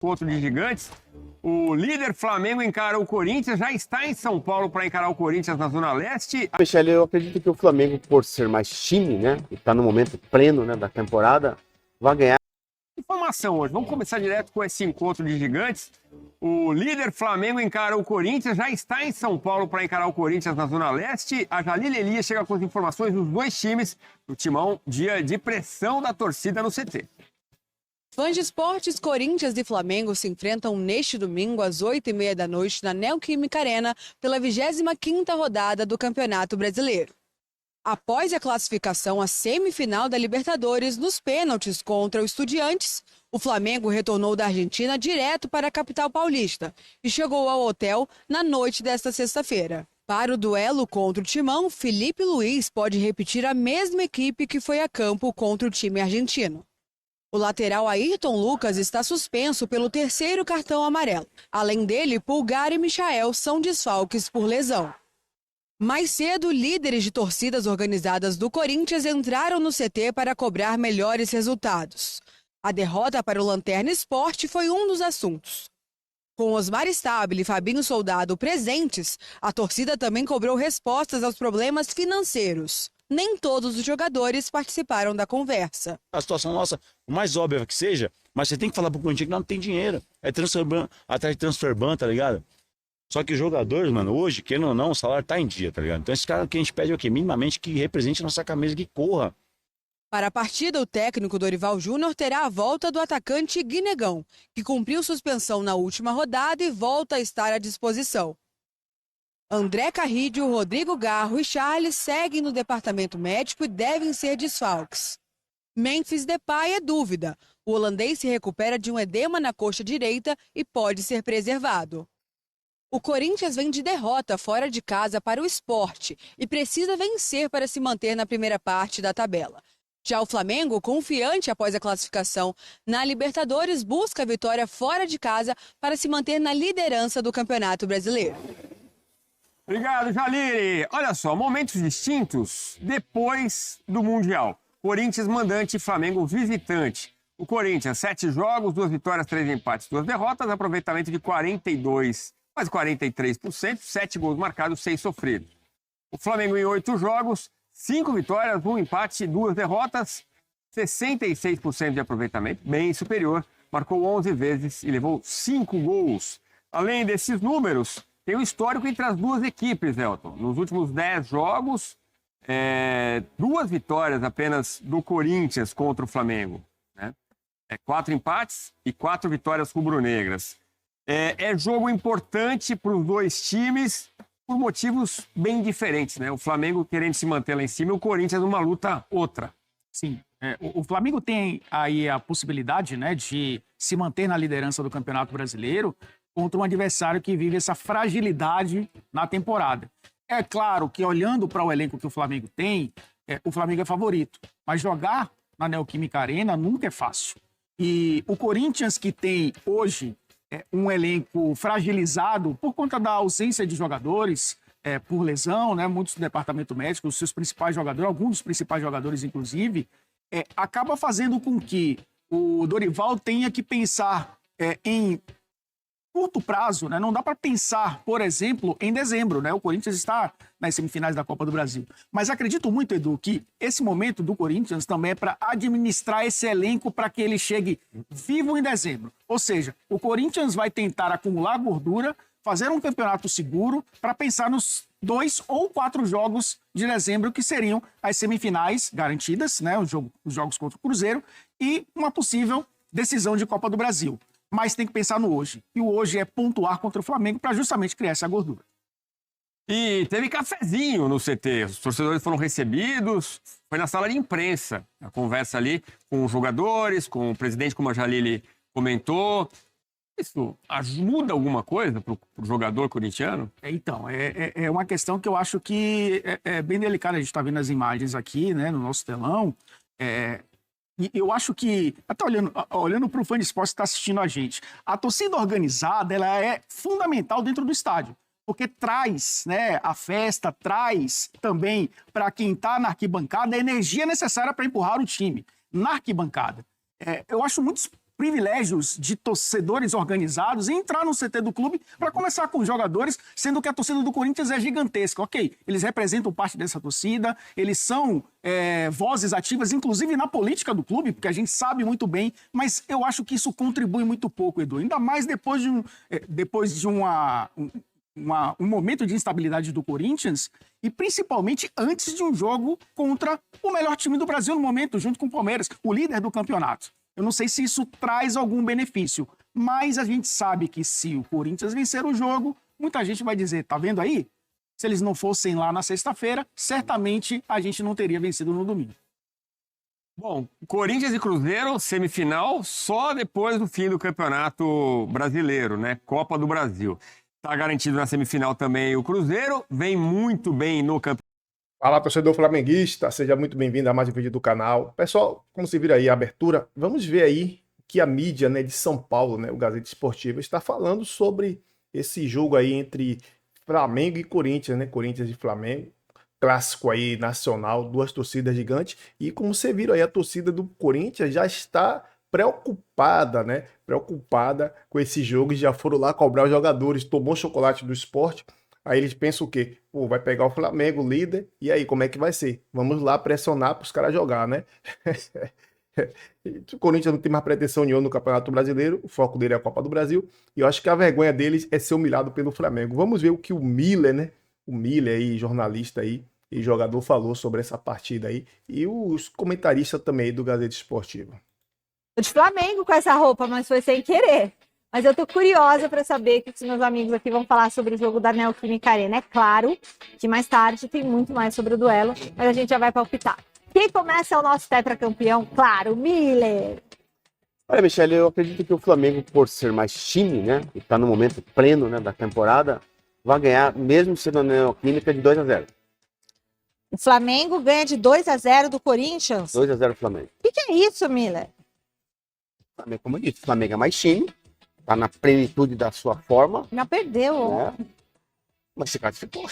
encontro de gigantes. O líder Flamengo encara o Corinthians, já está em São Paulo para encarar o Corinthians na Zona Leste. Michele, eu acredito que o Flamengo, por ser mais time, né, e está no momento pleno, né, da temporada, vai ganhar. Informação hoje, vamos começar direto com esse encontro de gigantes. O líder Flamengo encara o Corinthians, já está em São Paulo para encarar o Corinthians na Zona Leste. A Jalile Elias chega com as informações dos dois times do Timão, dia de pressão da torcida no CT. Fãs de esportes, Corinthians e Flamengo se enfrentam neste domingo às 8h30 da noite na Neoquímica Arena pela 25ª rodada do Campeonato Brasileiro. Após a classificação à semifinal da Libertadores nos pênaltis contra o Estudiantes, o Flamengo retornou da Argentina direto para a capital paulista e chegou ao hotel na noite desta sexta-feira. Para o duelo contra o Timão, Felipe Luiz pode repetir a mesma equipe que foi a campo contra o time argentino. O lateral Ayrton Lucas está suspenso pelo 3º cartão amarelo. Além dele, Pulgar e Michael são desfalques por lesão. Mais cedo, líderes de torcidas organizadas do Corinthians entraram no CT para cobrar melhores resultados. A derrota para o Lanterna Sport foi um dos assuntos. Com Osmar Stabile e Fabinho Soldado presentes, a torcida também cobrou respostas aos problemas financeiros. Nem todos os jogadores participaram da conversa. A situação nossa, o mais óbvio que seja, mas você tem que falar pro Corinthians que não tem dinheiro. É atrás de transfer ban, tá ligado? Só que os jogadores, mano, hoje, querendo ou não, o salário tá em dia, tá ligado? Então esse cara que a gente pede é o quê? Minimamente que represente a nossa camisa, que corra. Para a partida, o técnico Dorival Júnior terá a volta do atacante Guinegão, que cumpriu suspensão na última rodada e volta a estar à disposição. André Carrillo, Rodrigo Garro e Charles seguem no departamento médico e devem ser desfalques. Memphis Depay é dúvida. O holandês se recupera de um edema na coxa direita e pode ser preservado. O Corinthians vem de derrota fora de casa para o Sport e precisa vencer para se manter na primeira parte da tabela. Já o Flamengo, confiante após a classificação na Libertadores, busca a vitória fora de casa para se manter na liderança do Campeonato Brasileiro. Obrigado, Jalile. Olha só, momentos distintos depois do Mundial. Corinthians mandante e Flamengo visitante. O Corinthians, 7 jogos, 2 vitórias, 3 empates, 2 derrotas, aproveitamento de 42%, quase 43%, 7 gols marcados, 6 sofridos. O Flamengo em 8 jogos, 5 vitórias, 1 empate, 2 derrotas, 66% de aproveitamento, bem superior, marcou 11 vezes e levou 5 gols. Além desses números, tem um histórico entre as duas equipes, Elton. Nos últimos 10 jogos, 2 vitórias apenas do Corinthians contra o Flamengo. Né? 4 empates e 4 vitórias rubro-negras. É jogo importante para os dois times por motivos bem diferentes. Né? O Flamengo querendo se manter lá em cima e o Corinthians numa luta outra. Sim, o Flamengo tem aí a possibilidade, né, de se manter na liderança do Campeonato Brasileiro contra um adversário que vive essa fragilidade na temporada. É claro que, olhando para o elenco que o Flamengo tem, o Flamengo é favorito. Mas jogar na Neoquímica Arena nunca é fácil. E o Corinthians, que tem hoje um elenco fragilizado por conta da ausência de jogadores, por lesão, né, muitos do departamento médico, os seus principais jogadores, alguns dos principais jogadores, inclusive, acaba fazendo com que o Dorival tenha que pensar em curto prazo, né? Não dá para pensar, por exemplo, em dezembro, né? O Corinthians está nas semifinais da Copa do Brasil. Mas acredito muito, Edu, que esse momento do Corinthians também é para administrar esse elenco para que ele chegue vivo em dezembro. Ou seja, o Corinthians vai tentar acumular gordura, fazer um campeonato seguro para pensar nos 2 ou 4 jogos de dezembro, que seriam as semifinais garantidas, né? Os jogos contra o Cruzeiro e uma possível decisão de Copa do Brasil. Mas tem que pensar no hoje. E o hoje é pontuar contra o Flamengo para justamente criar essa gordura. E teve cafezinho no CT. Os torcedores foram recebidos. Foi na sala de imprensa. A conversa ali com os jogadores, com o presidente, como a Jalile comentou. Isso ajuda alguma coisa para o jogador corintiano? Então, é uma questão que eu acho que é bem delicada. A gente está vendo as imagens aqui, né, no nosso telão. E eu acho que, até olhando para o fã de esporte que está assistindo a gente, a torcida organizada ela é fundamental dentro do estádio, porque traz, né, a festa, traz também para quem está na arquibancada a energia necessária para empurrar o time na arquibancada. Eu acho muito privilégios de torcedores organizados e entrar no CT do clube para conversar com os jogadores, sendo que a torcida do Corinthians é gigantesca. Ok, eles representam parte dessa torcida, eles são vozes ativas, inclusive na política do clube, porque a gente sabe muito bem, mas eu acho que isso contribui muito pouco, Edu. Ainda mais depois de um momento de instabilidade do Corinthians e principalmente antes de um jogo contra o melhor time do Brasil no momento, junto com o Palmeiras, o líder do campeonato. Eu não sei se isso traz algum benefício, mas a gente sabe que se o Corinthians vencer o jogo, muita gente vai dizer, tá vendo aí? Se eles não fossem lá na sexta-feira, certamente a gente não teria vencido no domingo. Bom, Corinthians e Cruzeiro, semifinal, só depois do fim do Campeonato Brasileiro, né? Copa do Brasil. Está garantido na semifinal também o Cruzeiro, vem muito bem no campeonato. Fala, torcedor flamenguista, seja muito bem-vindo a mais um vídeo do canal. Pessoal, como você viu aí a abertura, vamos ver aí que a mídia, né, de São Paulo, né, o Gazeta Esportiva, está falando sobre esse jogo aí entre Flamengo e Corinthians, né, Corinthians e Flamengo, clássico aí nacional, duas torcidas gigantes, e como você viu aí, a torcida do Corinthians já está preocupada, né, preocupada com esse jogo, e já foram lá cobrar os jogadores, tomou chocolate do esporte. Aí eles pensam o quê? Pô, vai pegar o Flamengo, líder, e aí, como é que vai ser? Vamos lá pressionar para os caras jogar, né? O Corinthians não tem mais pretensão nenhuma no Campeonato Brasileiro, o foco dele é a Copa do Brasil, e eu acho que a vergonha deles é ser humilhado pelo Flamengo. Vamos ver o que o Miller, né? O Miller aí, jornalista aí, e jogador, falou sobre essa partida aí, e os comentaristas também aí do Gazeta Esportiva. De Flamengo com essa roupa, mas foi sem querer. Mas eu tô curiosa para saber o que os meus amigos aqui vão falar sobre o jogo da Neoquímica Arena. É claro que mais tarde tem muito mais sobre o duelo, mas a gente já vai palpitar. Quem começa é o nosso tetracampeão, claro, Miller. Olha, Michele, eu acredito que o Flamengo, por ser mais time, né, e tá no momento pleno, né, da temporada, vai ganhar, mesmo sendo a Neoquímica, de 2-0. O Flamengo ganha de 2-0 do Corinthians? 2-0 Flamengo. O que é isso, Miller? Flamengo, como eu disse, o Flamengo é mais time, tá na plenitude da sua forma. Já perdeu. Né? Mas se classificou.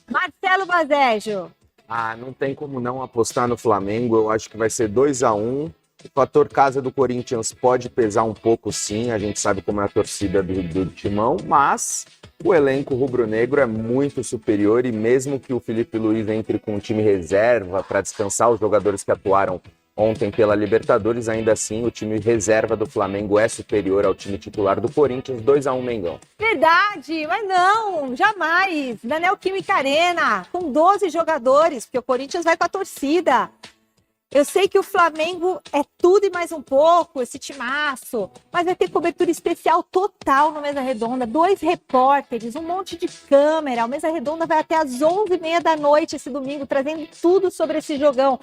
Marcelo Bazejo. Ah, não tem como não apostar no Flamengo. Eu acho que vai ser 2-1. O fator casa do Corinthians pode pesar um pouco, sim. A gente sabe como é a torcida do Timão, mas o elenco rubro-negro é muito superior e mesmo que o Felipe Luiz entre com um time reserva para descansar os jogadores que atuaram ontem pela Libertadores, ainda assim o time reserva do Flamengo é superior ao time titular do Corinthians, 2-1 Mengão. Verdade, mas não, jamais. Na Neoquímica Arena, com 12 jogadores, porque o Corinthians vai com a torcida. Eu sei que o Flamengo é tudo e mais um pouco, esse timaço, mas vai ter cobertura especial total no Mesa Redonda, 2 repórteres, um monte de câmera. O Mesa Redonda vai até às 11h30 da noite esse domingo, trazendo tudo sobre esse jogão.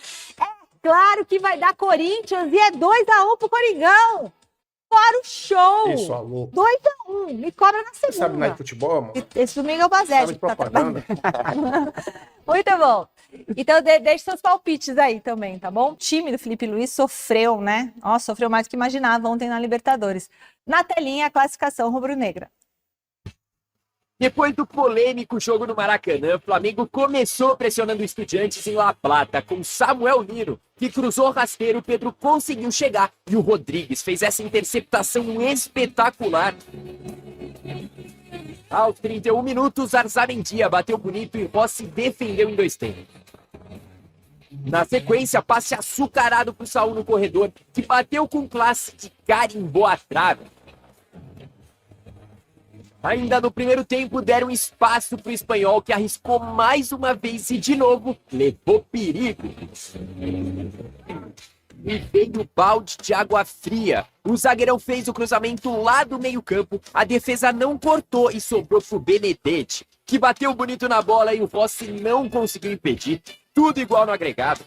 Claro que vai dar Corinthians e é 2-1 pro Coringão. Fora o show. Isso, alô. 2-1. Me cobra na segunda. Você sabe nada de futebol, amor? Esse domingo é o Bazé. Sabe de propaganda? Muito bom. Então, deixe seus palpites aí também, tá bom? O time do Felipe Luiz sofreu, né? Ó, sofreu mais do que imaginava ontem na Libertadores. Na telinha, a classificação rubro-negra. Depois do polêmico jogo no Maracanã, o Flamengo começou pressionando o Estudiantes em La Plata, com Samuel Nino, que cruzou rasteiro, o Pedro conseguiu chegar e o Rodrigues fez essa interceptação espetacular. Aos 31 minutos, Arzamendia bateu bonito e Rossi defendeu em 2 tempos. Na sequência, passe açucarado para o Saul no corredor, que bateu com classe e carimbou a trave. Ainda no primeiro tempo, deram espaço para o espanhol, que arriscou mais uma vez e, de novo, levou perigo. E veio o balde de água fria. O zagueirão fez o cruzamento lá do meio-campo, a defesa não cortou e sobrou para o Benedetti, que bateu bonito na bola e o Rossi não conseguiu impedir. Tudo igual no agregado.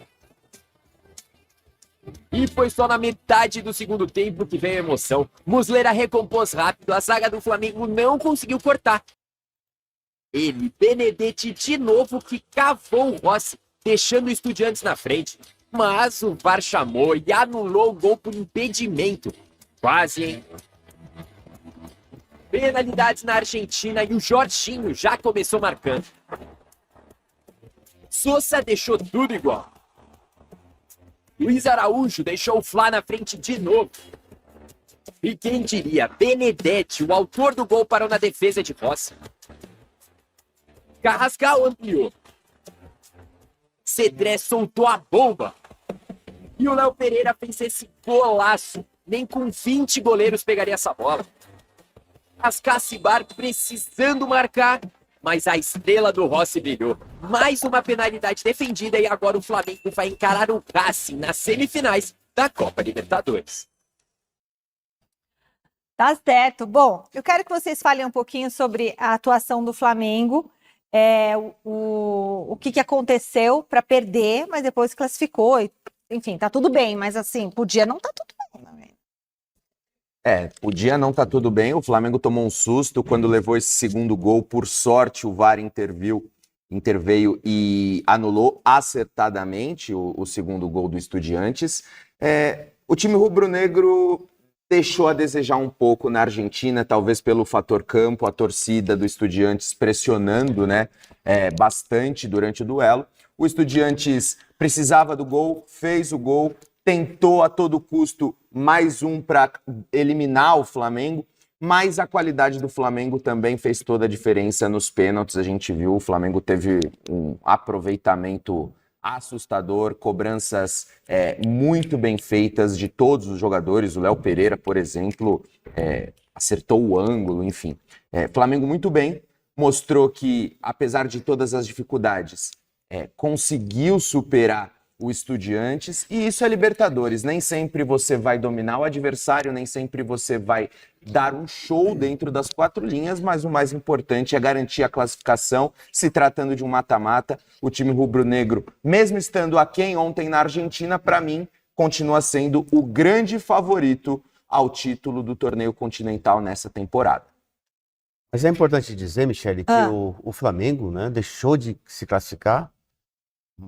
E foi só na metade do segundo tempo que veio a emoção. Muslera recompôs rápido, a zaga do Flamengo não conseguiu cortar. Ele, Benedetti, de novo, que cavou o Rossi, deixando o Estudiantes na frente. Mas o VAR chamou e anulou o gol por impedimento. Quase, hein? Penalidades na Argentina e o Jorginho já começou marcando. Sousa deixou tudo igual. Luiz Araújo deixou o Fla na frente de novo. E quem diria, Benedetti, o autor do gol, parou na defesa de Rossi. Carrascal ampliou. Cedré soltou a bomba. E o Léo Pereira fez esse golaço. Nem com 20 goleiros pegaria essa bola. As Cacibar precisando marcar, mas a estrela do Rossi brilhou. Mais uma penalidade defendida e agora o Flamengo vai encarar o Racing nas semifinais da Copa Libertadores. Tá certo. Bom, eu quero que vocês falem um pouquinho sobre a atuação do Flamengo, o que aconteceu para perder, mas depois classificou. Enfim, tá tudo bem, mas assim, podia não tá tudo bem, né? Podia não tá tudo bem. O Flamengo tomou um susto quando levou esse segundo gol. Por sorte, o VAR interveio e anulou acertadamente o segundo gol do Estudiantes. O time rubro-negro deixou a desejar um pouco na Argentina, talvez pelo fator campo, a torcida do Estudiantes pressionando, né, bastante durante o duelo. O Estudiantes precisava do gol, fez o gol, tentou a todo custo mais um para eliminar o Flamengo, mas a qualidade do Flamengo também fez toda a diferença nos pênaltis. A gente viu, o Flamengo teve um aproveitamento assustador, cobranças muito bem feitas de todos os jogadores. O Léo Pereira, por exemplo, acertou o ângulo, enfim. Flamengo muito bem, mostrou que, apesar de todas as dificuldades, conseguiu superar o Estudiantes, e isso é Libertadores. Nem sempre você vai dominar o adversário, nem sempre você vai dar um show dentro das quatro linhas, mas o mais importante é garantir a classificação. Se tratando de um mata-mata, o time rubro-negro, mesmo estando aquém ontem na Argentina, para mim, continua sendo o grande favorito ao título do torneio continental nessa temporada. Mas é importante dizer, Michele, que o Flamengo, né, deixou de se classificar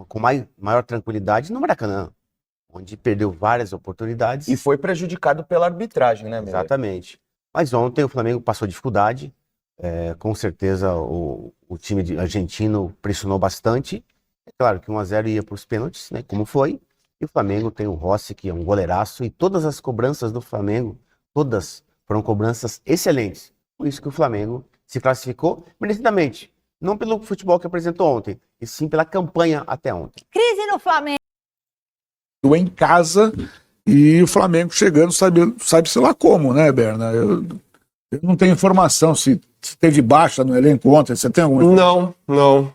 com maior tranquilidade no Maracanã, onde perdeu várias oportunidades. E foi prejudicado pela arbitragem, né, Miller? Exatamente. Mas ontem o Flamengo passou dificuldade, com certeza o time argentino pressionou bastante. É claro que 1-0 ia para os pênaltis, né, como foi, e o Flamengo tem o Rossi, que é um goleiraço, e todas as cobranças do Flamengo, todas foram cobranças excelentes. Por isso que o Flamengo se classificou merecidamente. Não pelo futebol que apresentou ontem, e sim pela campanha até ontem. Crise no Flamengo. Em casa, e o Flamengo chegando, sabe-se lá como, né, Berna? Eu não tenho informação se teve baixa no elenco ontem. Você tem alguma informação? Não.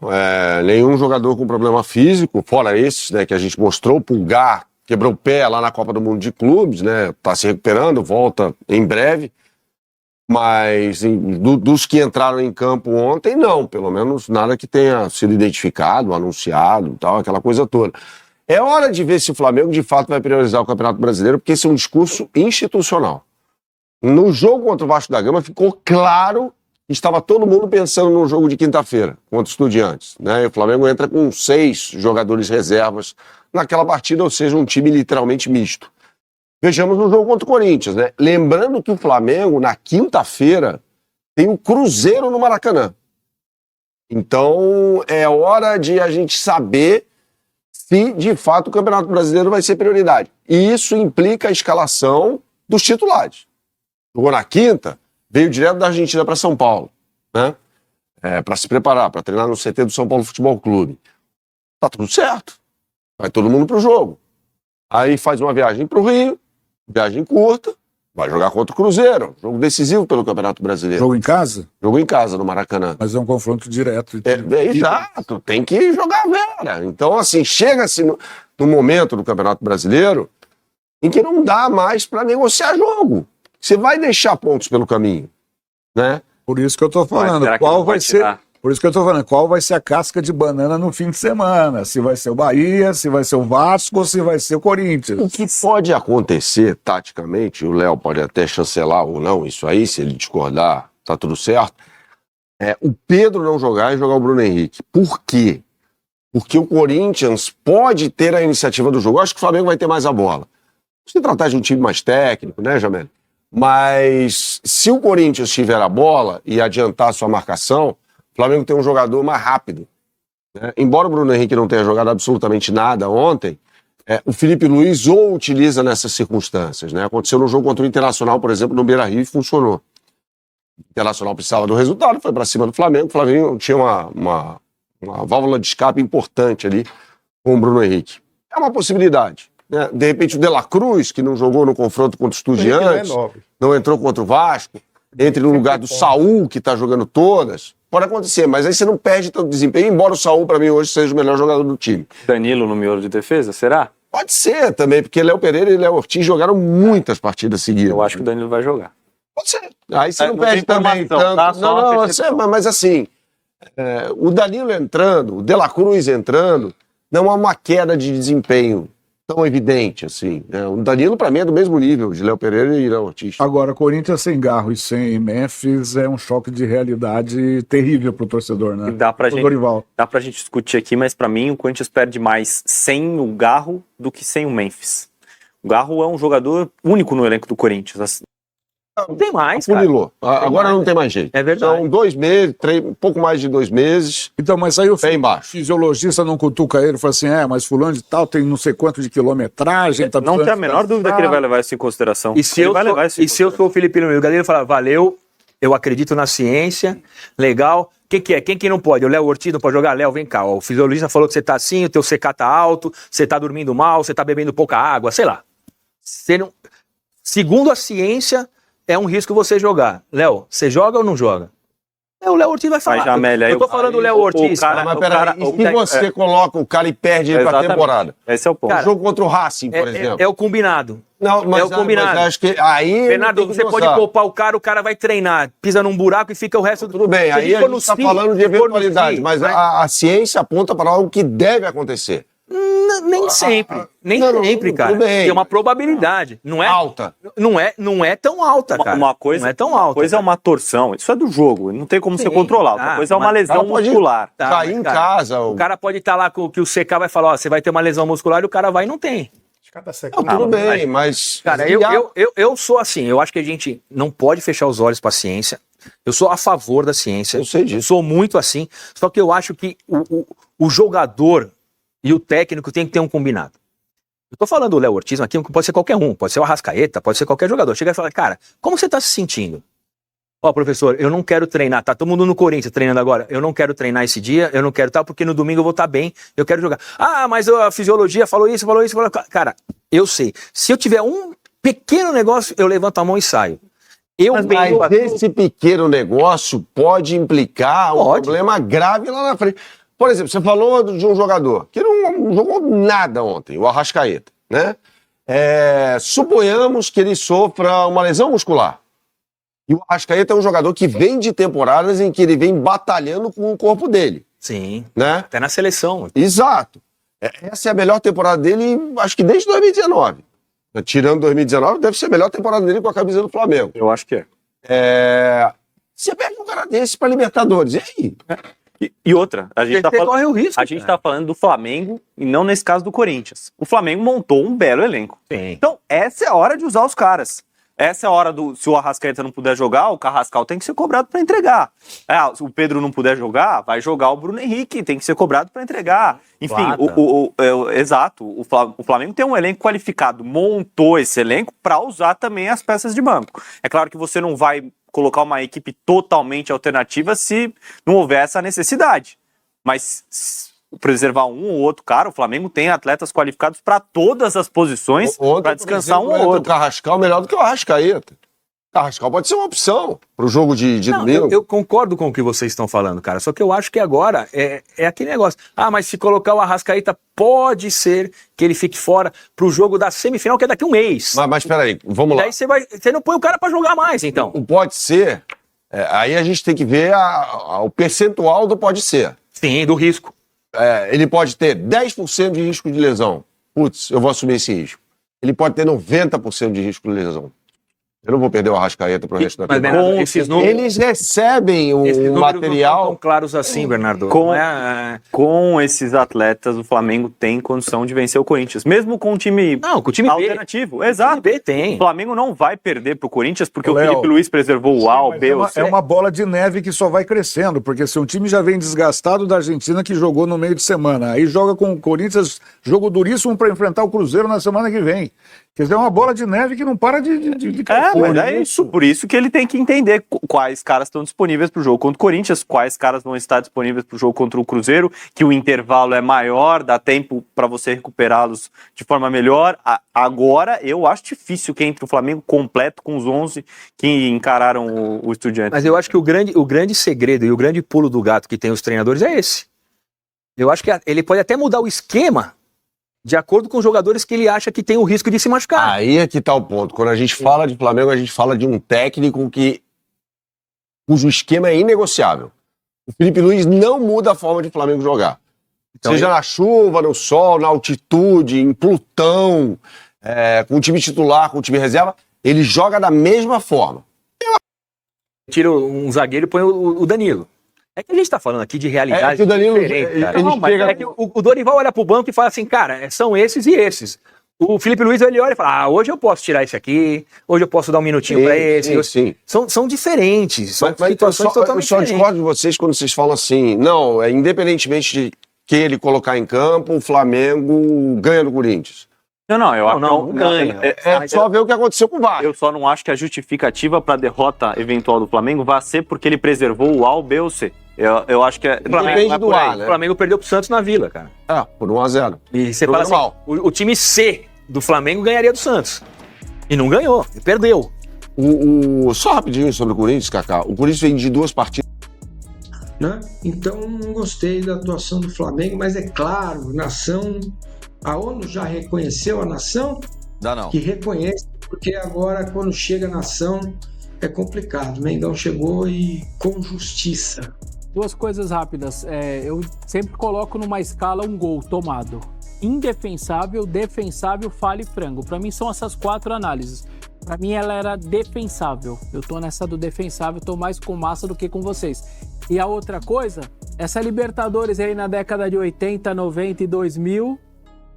Nenhum jogador com problema físico, fora esses, né, que a gente mostrou. O Pulgar quebrou o pé lá na Copa do Mundo de Clubes, né? Tá se recuperando, volta em breve. Mas dos que entraram em campo ontem, não. Pelo menos nada que tenha sido identificado, anunciado, tal, aquela coisa toda. É hora de ver se o Flamengo de fato vai priorizar o Campeonato Brasileiro, porque esse é um discurso institucional. No jogo contra o Vasco da Gama ficou claro que estava todo mundo pensando no jogo de quinta-feira contra os Estudiantes, né? E o Flamengo entra com 6 jogadores reservas naquela partida, ou seja, um time literalmente misto. Vejamos no jogo contra o Corinthians, né? Lembrando que o Flamengo, na quinta-feira, tem o Cruzeiro no Maracanã. Então, é hora de a gente saber se, de fato, o Campeonato Brasileiro vai ser prioridade. E isso implica a escalação dos titulares. Jogou na quinta, veio direto da Argentina para São Paulo, né? Para se preparar, para treinar no CT do São Paulo Futebol Clube. Tá tudo certo. Vai todo mundo pro jogo. Aí faz uma viagem pro Rio, viagem curta, vai jogar contra o Cruzeiro. Jogo decisivo pelo Campeonato Brasileiro. Jogo em casa? Jogo em casa, no Maracanã. Mas é um confronto direto. Exato, tem que jogar a vera. Então, assim, chega-se no momento do Campeonato Brasileiro em que não dá mais para negociar jogo. Você vai deixar pontos pelo caminho, né? Por isso que eu tô falando, qual vai ser... Por isso que eu tô falando, qual vai ser a casca de banana no fim de semana? Se vai ser o Bahia, se vai ser o Vasco ou se vai ser o Corinthians. O que pode acontecer, taticamente, o Léo pode até chancelar ou não isso aí, se ele discordar, tá tudo certo, o Pedro não jogar e jogar o Bruno Henrique. Por quê? Porque o Corinthians pode ter a iniciativa do jogo. Eu acho que o Flamengo vai ter mais a bola. Se tratar de um time mais técnico, né, Jamel? Mas se o Corinthians tiver a bola e adiantar a sua marcação, o Flamengo tem um jogador mais rápido, né? Embora o Bruno Henrique não tenha jogado absolutamente nada ontem, o Felipe Luiz ou utiliza nessas circunstâncias, né? Aconteceu no jogo contra o Internacional, por exemplo, no Beira-Rio e funcionou. O Internacional precisava do resultado, foi para cima do Flamengo. O Flamengo tinha uma válvula de escape importante ali com o Bruno Henrique. É uma possibilidade, né? De repente o De La Cruz, que não jogou no confronto contra o Estudiantes, não entrou contra o Vasco, entre no lugar do Saul, que está jogando todas. Pode acontecer, mas aí você não perde tanto desempenho, embora o Saul, para mim, hoje seja o melhor jogador do time. Danilo no miolo de defesa, será? Pode ser também, porque Léo Pereira e Léo Ortiz jogaram muitas partidas seguidas. Eu acho que o Danilo vai jogar. Pode ser. Aí você não não perde tem também informação, tanto. tá? Mas assim, o Danilo entrando, o De La Cruz entrando, não há uma queda de desempenho tão evidente assim, né? O Danilo, para mim, é do mesmo nível de Léo Pereira e Léo Ortiz. Agora, Corinthians sem Garro e sem Memphis é um choque de realidade terrível pro torcedor, né? Dá pra Dorival. gente discutir aqui, mas pra mim o Corinthians perde mais sem o Garro do que sem o Memphis. O Garro é um jogador único no elenco do Corinthians. Não tem mais, cara. Afunilou. Agora não tem mais jeito. É verdade. São 2 meses, um pouco mais de 2 meses. Então, mas aí o Bem embaixo. fisiologista não cutuca ele e fala assim, mas fulano de tal tem não sei quanto de quilometragem. Tá Não tem a menor dúvida que ele vai levar isso em consideração. E se, eu sou o Felipe Luiz, o Galera fala, valeu, eu acredito na ciência, legal. O que é? Quem que não pode? O Léo Ortiz não pode jogar? Léo, vem cá. O fisiologista falou que você tá assim, o teu CK tá alto, você tá dormindo mal, você tá bebendo pouca água, sei lá. Você não... Segundo a ciência, é um risco você jogar. Léo, você joga ou não joga? O Léo Ortiz vai falar. Mas, Amélia, eu tô falando do Léo Ortiz. Mas peraí, e se você coloca o cara e perde ele pra temporada? Esse é o ponto. O jogo contra o Racing, por exemplo. É o combinado. Não, mas, é o combinado. Mas acho que aí Bernardo, você pode poupar o cara vai treinar, pisa num buraco e fica o resto do... Tudo bem, aí a gente está falando de eventualidade, mas a ciência aponta para algo que deve acontecer. Nem sempre, sempre, cara. Tudo bem. Tem uma probabilidade. Não é alta. Não é tão alta, cara. Uma coisa, não é tão alta. Coisa é uma torção. Isso é do jogo. Não tem como você controlar. Outra coisa é uma lesão muscular. Cair em casa. O cara pode estar lá com que o CK vai falar, você vai ter uma lesão muscular e o cara vai e não tem. Tudo bem, mas... Cara, eu sou assim, eu acho que a gente não pode fechar os olhos para a ciência. Eu sou a favor da ciência. Eu sei disso. Sou muito assim. Só que eu acho que o jogador e o técnico tem que ter um combinado. Eu tô falando do Léo Ortiz aqui, pode ser qualquer um, pode ser o Arrascaeta, pode ser qualquer jogador. Chega e fala, cara, como você tá se sentindo? Ó, professor, eu não quero treinar, tá todo mundo no Corinthians treinando agora, eu não quero treinar esse dia, eu não quero porque no domingo eu vou estar bem, eu quero jogar. Mas a fisiologia falou isso. Cara, eu sei, se eu tiver um pequeno negócio, eu levanto a mão e saio. Mas esse pequeno negócio pode implicar um problema grave lá na frente. Por exemplo, você falou de um jogador que não jogou nada ontem, o Arrascaeta, né? Suponhamos que ele sofra uma lesão muscular. E o Arrascaeta é um jogador que vem de temporadas em que ele vem batalhando com o corpo dele. Sim, né? Até na seleção. Exato. Essa é a melhor temporada dele, acho que desde 2019. Tirando 2019, deve ser a melhor temporada dele com a camisa do Flamengo. Eu acho que Você perde um cara desse pra Libertadores, e aí? E outra, a gente corre o risco. A gente tá falando do Flamengo e não nesse caso do Corinthians. O Flamengo montou um belo elenco. Sim. Então, essa é a hora de usar os caras. Essa é a hora se o Arrascaeta não puder jogar, o Carrascal tem que ser cobrado para entregar. Se o Pedro não puder jogar, vai jogar o Bruno Henrique, tem que ser cobrado para entregar. Enfim, exato. O Flamengo tem um elenco qualificado, montou esse elenco para usar também as peças de banco. É claro que você não vai colocar uma equipe totalmente alternativa se não houver essa necessidade. Mas preservar um ou outro cara, o Flamengo tem atletas qualificados para todas as posições para descansar um ou outro. O Carrascal melhor do que o Arrascaeta. O Carrascal pode ser uma opção para o jogo de domingo. Eu concordo com o que vocês estão falando, cara. Só que eu acho que agora é aquele negócio. Mas se colocar o Arrascaeta, pode ser que ele fique fora pro jogo da semifinal, que é daqui a um mês. Mas peraí, vamos lá. Daí você não põe o cara para jogar mais, então. Pode ser. Aí a gente tem que ver o percentual do pode ser. Sim, do risco. Ele pode ter 10% de risco de lesão. Putz, eu vou assumir esse risco. Ele pode ter 90% de risco de lesão. Eu não vou perder o Arrascaeta pro resto da Mas, temporada. Bernardo, esses números, Eles recebem esses o números material. não são tão claros assim, Bernardo. Com- Não é- Com esses atletas, o Flamengo tem condição de vencer o Corinthians, mesmo com um time Não, com o time B. alternativo. Exato. O time B O tem. Flamengo não vai perder pro Corinthians porque Ô, o Léo. Felipe Luiz preservou o A, o Mas B, o C. é uma bola de neve que só vai crescendo, porque se um time já vem desgastado da Argentina que jogou no meio de semana, aí joga com o Corinthians, jogo duríssimo para enfrentar o Cruzeiro na semana que vem. Quer dizer, é uma bola de neve que não para de crescer. Mas é isso. Por isso que ele tem que entender quais caras estão disponíveis para o jogo contra o Corinthians, quais caras vão estar disponíveis para o jogo contra o Cruzeiro, que o intervalo é maior, dá tempo para você recuperá-los de forma melhor. Agora, eu acho difícil que entre o Flamengo completo com os 11 que encararam o Estudiantes. Mas eu acho que o grande segredo e o grande pulo do gato que tem os treinadores é esse. Eu acho que ele pode até mudar o esquema de acordo com os jogadores que ele acha que tem o risco de se machucar. Aí é que tá o ponto. Quando a gente fala de Flamengo, a gente fala de um técnico cujo esquema é inegociável. O Felipe Luiz não muda a forma de Flamengo jogar. Então, Seja na chuva, no sol, na altitude, em Plutão, com o time titular, com o time reserva, ele joga da mesma forma. Tira um zagueiro e põe o Danilo. É que a gente tá falando aqui de realidade É que o Danilo, diferente, cara. ele Não, mas chega- é que o Dorival olha pro banco e fala assim, cara, são esses e esses. O Felipe Luiz, ele olha e fala, hoje eu posso tirar esse aqui, hoje eu posso dar um minutinho pra esse. Sim. São diferentes, são Mas situações eu totalmente só diferentes. discordo de vocês quando vocês falam assim, não, independentemente de que ele colocar em campo, o Flamengo ganha do Corinthians. Não, eu acho não que ganha. É só ver o que aconteceu com o VAR. Eu só não acho que a justificativa para a derrota eventual do Flamengo vai ser porque ele preservou o A, o B ou o C. Eu acho que Depende do A, O né? Flamengo perdeu pro Santos na Vila, cara. Por 1-0. E você Jogo fala assim, normal. o time C do Flamengo ganharia do Santos. E não ganhou, e perdeu. Só rapidinho sobre o Corinthians, Kaká. O Corinthians vem de 2 partidas. Né? Então não gostei da atuação do Flamengo, mas é claro, nação, a ONU já reconheceu a nação, que reconhece, porque agora quando chega a nação é complicado. Mengão chegou e com justiça. Duas coisas rápidas. Eu sempre coloco numa escala um gol tomado. Indefensável, defensável, falha e frango. Para mim são essas 4 análises. Para mim ela era defensável. Eu tô nessa do defensável, tô mais com massa do que com vocês. E a outra coisa, essa Libertadores aí na década de 80, 90 e 2000,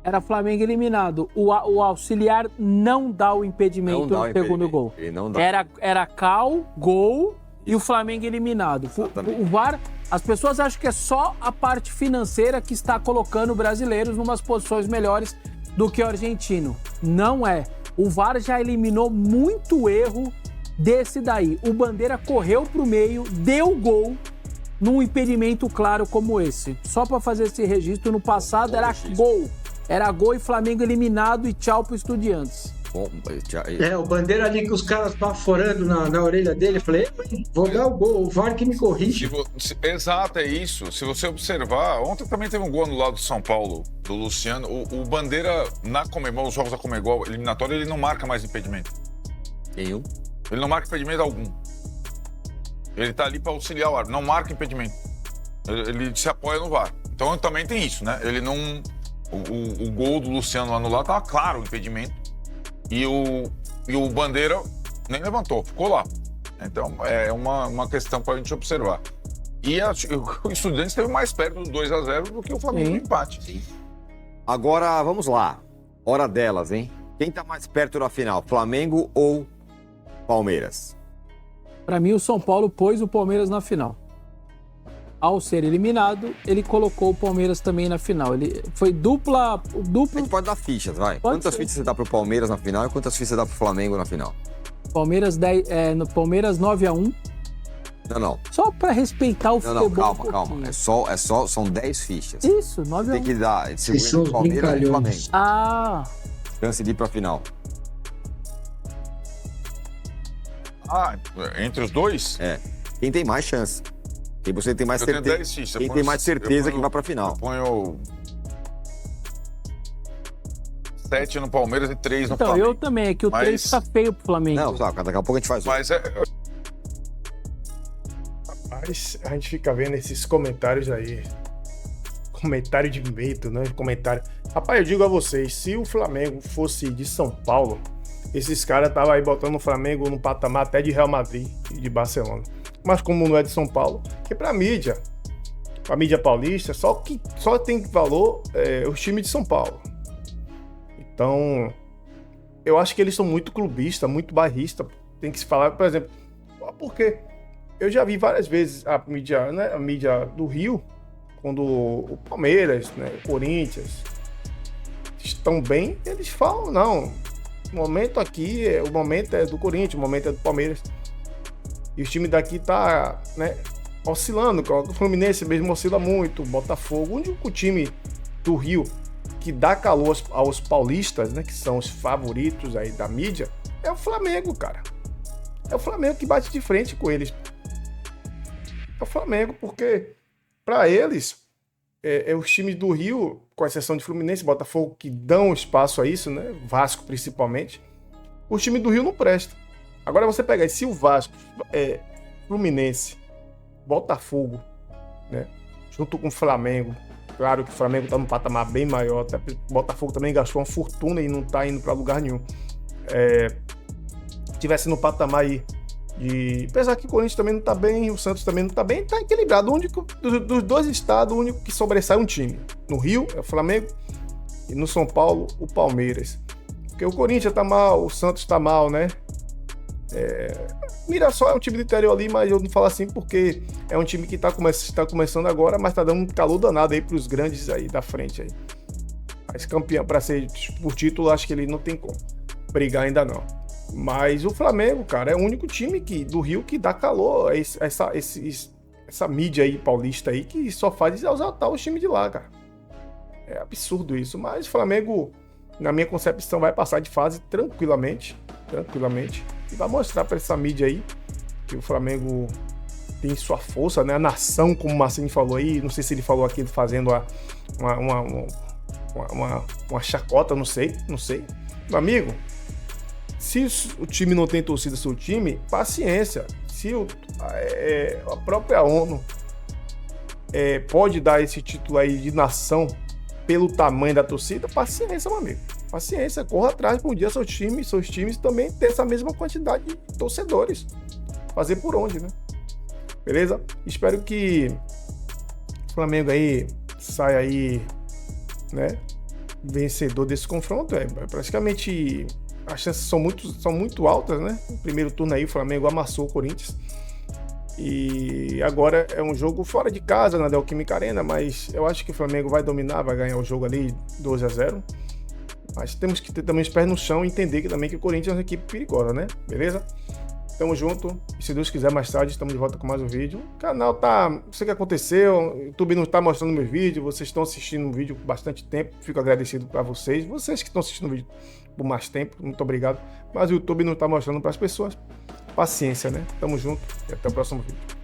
era Flamengo eliminado. O auxiliar não dá o impedimento no segundo gol. Era cal, gol e o Flamengo eliminado. O VAR, as pessoas acham que é só a parte financeira que está colocando brasileiros numas posições melhores do que o argentino. Não é. O VAR já eliminou muito erro desse daí. O Bandeira correu pro meio, deu gol num impedimento claro como esse. Só para fazer esse registro, no passado era gol. Era gol e Flamengo eliminado e tchau pro Estudiantes. O Bandeira ali que os caras baforando na orelha dele, eu falei, vou dar o gol, o VAR que me corrige. Exato, é isso. Se você observar, ontem também teve um gol anulado do São Paulo, do Luciano. O Bandeira, na Conmebol, os jogos da Conmebol eliminatório, ele não marca mais impedimento. Nenhum. Ele não marca impedimento algum. Ele tá ali para auxiliar o árbitro, não marca impedimento. Ele se apoia no VAR. Então também tem isso, né? Ele não... O gol do Luciano anulado tava claro o impedimento. E o Bandeira nem levantou, ficou lá. Então é uma questão para a gente observar. E o Estudiantes esteve mais perto do 2-0 do que o Flamengo no empate. Sim. Agora, vamos lá. Hora delas, hein? Quem tá mais perto da final, Flamengo ou Palmeiras? Para mim, o São Paulo pôs o Palmeiras na final. Ao ser eliminado, ele colocou o Palmeiras também na final. Ele foi dupla. A gente pode dar fichas, vai. Quantas fichas você dá pro Palmeiras na final e quantas fichas você dá pro Flamengo na final? Palmeiras 9-1. Não. Só pra respeitar o futebol. Calma. São 10 fichas. Isso, 9-1. Tem que dar seguro Palmeiras e Flamengo. Chance de ir pra final. Entre os dois? Quem tem mais chance? Quem você tem mais certeza? 10 fichas. Quem tem mais certeza que vai pra final? Eu ponho 7 no Palmeiras e 3 no Flamengo. Então, eu também. É que o 3 tá feio pro Flamengo. Não, daqui a pouco a gente faz Mas Rapaz, a gente fica vendo esses comentários aí. Comentário de medo, né? Comentário. Rapaz, eu digo a vocês, se o Flamengo fosse de São Paulo, esses caras estavam aí botando o Flamengo no patamar até de Real Madrid e de Barcelona. Mas como não é de São Paulo, que pra mídia paulista, só tem valor os times de São Paulo. Então, eu acho que eles são muito clubistas, muito bairristas. Tem que se falar, por exemplo, porque eu já vi várias vezes a mídia do Rio, quando o Palmeiras, né, o Corinthians estão bem, eles falam, não, o momento aqui, o momento é do Corinthians, o momento é do Palmeiras. E o time daqui tá, né, oscilando, o Fluminense mesmo oscila muito, o Botafogo, o único time do Rio que dá calor aos paulistas, né, que são os favoritos aí da mídia, é o Flamengo, cara. É o Flamengo que bate de frente com eles. É o Flamengo, porque para eles, os times do Rio, com exceção de Fluminense e Botafogo, que dão espaço a isso, né, Vasco principalmente, o time do Rio não presta. Agora você pega aí, se o Vasco, Fluminense, Botafogo, né, junto com o Flamengo, claro que o Flamengo está num patamar bem maior, até o Botafogo também gastou uma fortuna e não está indo para lugar nenhum. Tivesse no patamar aí apesar que o Corinthians também não está bem, o Santos também não está bem, está equilibrado. O único dos dois estados, o único que sobressai um time. No Rio é o Flamengo e no São Paulo o Palmeiras. Porque o Corinthians está mal, o Santos está mal, né? Mirassol é um time do interior ali, mas eu não falo assim porque é um time que está começando agora, mas está dando um calor danado aí para os grandes aí da frente aí. Mas campeão, para ser por título, acho que ele não tem como brigar ainda não. Mas o Flamengo, cara, é o único time do Rio que dá calor a essa mídia aí paulista aí que só faz exaltar os times de lá, cara. É absurdo isso. Mas o Flamengo, na minha concepção, vai passar de fase tranquilamente. E vai mostrar para essa mídia aí que o Flamengo tem sua força, né? A nação, como o Marcinho falou aí, não sei se ele falou aqui fazendo uma chacota, não sei. Meu amigo, se o time não tem torcida, seu time, paciência. Se a própria ONU pode dar esse título aí de nação pelo tamanho da torcida, paciência, meu amigo. Paciência, corra atrás para um dia seus times também ter essa mesma quantidade de torcedores. Fazer por onde, né? Beleza? Espero que o Flamengo aí saia aí, né, vencedor desse confronto. Praticamente as chances são muito altas, né? No primeiro turno aí o Flamengo amassou o Corinthians. E agora é um jogo fora de casa na Neoquímica Arena, mas eu acho que o Flamengo vai dominar, vai ganhar o jogo ali 2-0. Mas temos que ter também os pés no chão e entender que também que o Corinthians é uma equipe perigosa, né? Beleza? Tamo junto. E se Deus quiser, mais tarde estamos de volta com mais um vídeo. O canal tá... Não sei o que aconteceu. O YouTube não tá mostrando meus vídeos. Vocês estão assistindo o vídeo por bastante tempo. Fico agradecido para vocês. Vocês que estão assistindo o vídeo por mais tempo. Muito obrigado. Mas o YouTube não tá mostrando para as pessoas. Paciência, né? Tamo junto e até o próximo vídeo.